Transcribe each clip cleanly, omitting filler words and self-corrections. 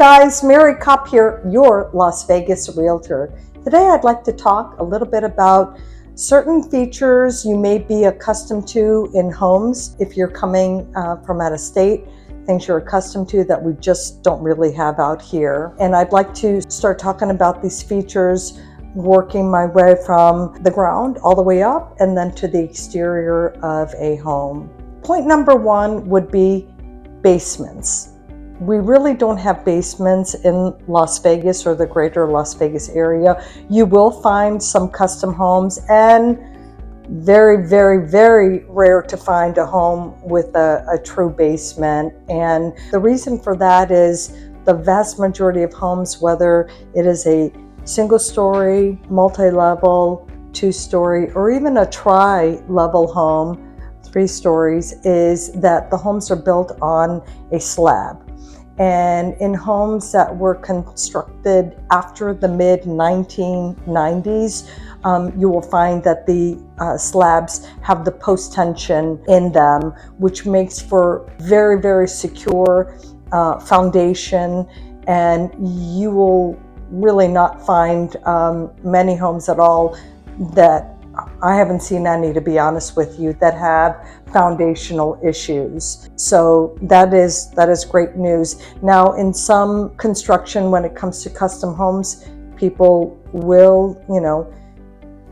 guys, Mary Kopp here, your Las Vegas realtor. Today I'd like to talk a little bit about certain features you may be accustomed to in homes if you're coming from out of state, things you're accustomed to that we just don't really have out here. And I'd like to start talking about these features, working my way from the ground all the way up and then to the exterior of a home. Point number one would be basements. We really don't have basements in Las Vegas or the greater Las Vegas area. You will find some custom homes, and very, very, very rare to find a home with a true basement. And the reason for that is the vast majority of homes, whether it is a single story, multi-level, two-story, or even a tri-level home, 3 stories, is that the homes are built on a slab. And in homes that were constructed after the mid-1990s, you will find that the slabs have the post-tension in them, which makes for very, very secure foundation, and you will really not find many homes at all that I haven't seen any, to be honest with you, that have foundational issues. So that is great news. Now, in some construction, when it comes to custom homes, people will,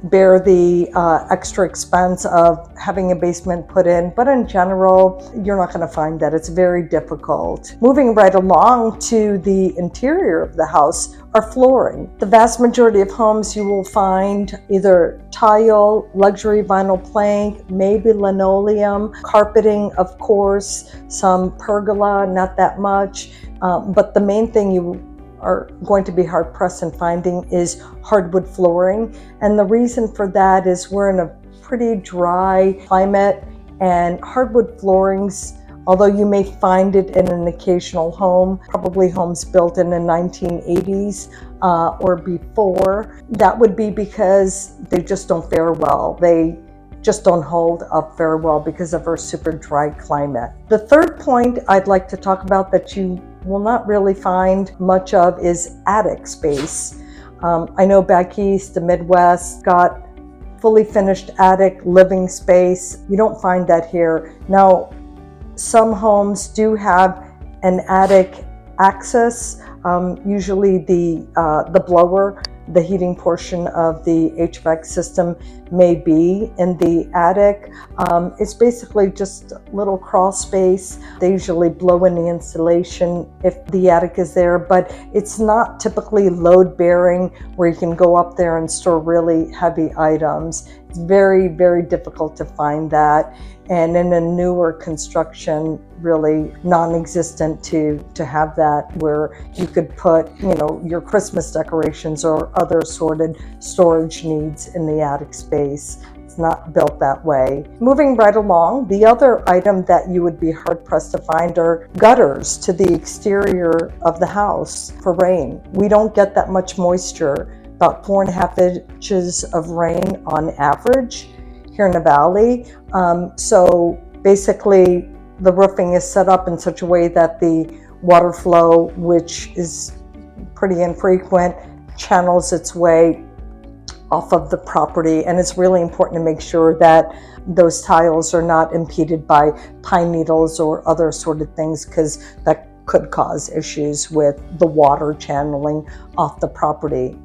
bear the extra expense of having a basement put in, but in general, you're not going to find that. It's very difficult. Moving right along to the interior of the house are flooring. The vast majority of homes you will find either tile, luxury vinyl plank, maybe linoleum, carpeting, of course, some pergola, not that much, but the main thing you are going to be hard pressed in finding is hardwood flooring. And the reason for that is we're in a pretty dry climate, and hardwood floorings, although you may find it in an occasional home, probably homes built in the 1980s or before, that would be because they just don't fare well. They just don't hold up very well because of our super dry climate. The third point I'd like to talk about that you will not really find much of is attic space. I know back east, the Midwest, got fully finished attic living space. You don't find that here. Now, some homes do have an attic access. Usually the blower, the heating portion of the HVAC system may be in the attic. It's basically just a little crawl space. They usually blow in the insulation if the attic is there, but it's not typically load bearing where you can go up there and store really heavy items. It's very, very difficult to find that. And in a newer construction, really non-existent to have that, where you could put, your Christmas decorations or other assorted storage needs in the attic space. It's not built that way. Moving right along, the other item that you would be hard pressed to find are gutters to the exterior of the house for rain. We don't get that much moisture, about 4.5 inches of rain on average here in the valley. So basically the roofing is set up in such a way that the water flow, which is pretty infrequent, channels its way off of the property. And it's really important to make sure that those tiles are not impeded by pine needles or other assorted things, because that could cause issues with the water channeling off the property.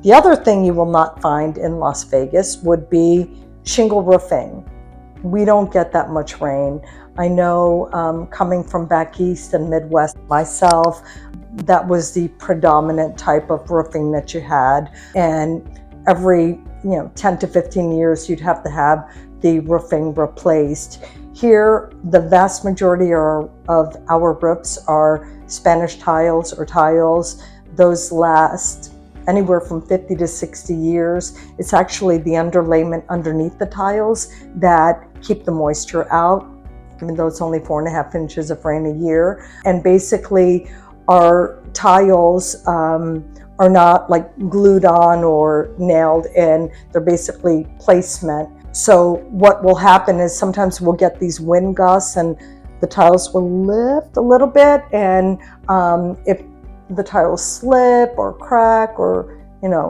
The other thing you will not find in Las Vegas would be shingle roofing. We don't get that much rain. I know coming from back east and Midwest myself, that was the predominant type of roofing that you had. And every 10 to 15 years, you'd have to have the roofing replaced. Here, the vast majority of our roofs are Spanish tiles or tiles. Those last anywhere from 50 to 60 years. It's actually the underlayment underneath the tiles that keep the moisture out, even though it's only 4.5 inches of rain a year. And basically, our tiles are not like glued on or nailed in. They're basically placement. So what will happen is sometimes we'll get these wind gusts and the tiles will lift a little bit, and if the tiles slip or crack or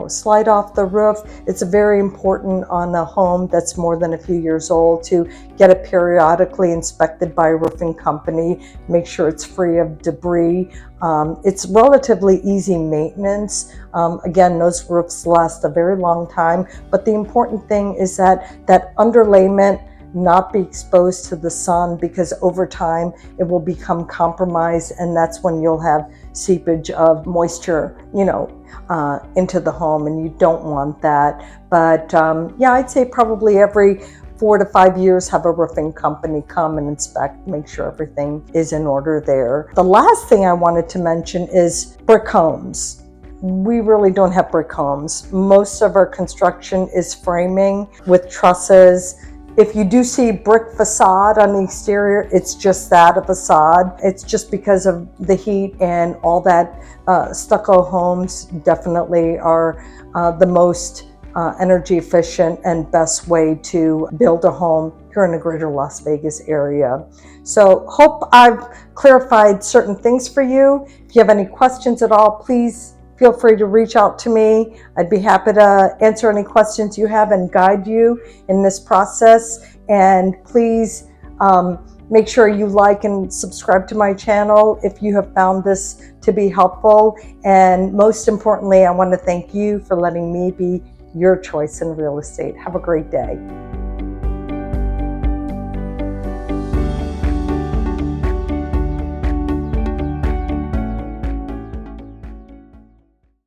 slide off the roof. It's very important on a home that's more than a few years old to get it periodically inspected by a roofing company, make sure it's free of debris. It's relatively easy maintenance. Again, those roofs last a very long time, but the important thing is that underlayment not be exposed to the sun, because over time it will become compromised, and that's when you'll have seepage of moisture, into the home, and you don't want that. But yeah, I'd say probably every 4 to 5 years have a roofing company come and inspect, make sure everything is in order there. The last thing I wanted to mention is brick homes. We really don't have brick homes. Most of our construction is framing with trusses. If you do see brick facade on the exterior, it's just that, a facade. It's just because of the heat and all that. Stucco homes definitely are the most energy efficient and best way to build a home here in the greater Las Vegas area. So hope I've clarified certain things for you. If you have any questions at all, please feel free to reach out to me. I'd be happy to answer any questions you have and guide you in this process. And please make sure you like and subscribe to my channel if you have found this to be helpful. And most importantly, I want to thank you for letting me be your choice in real estate. Have a great day.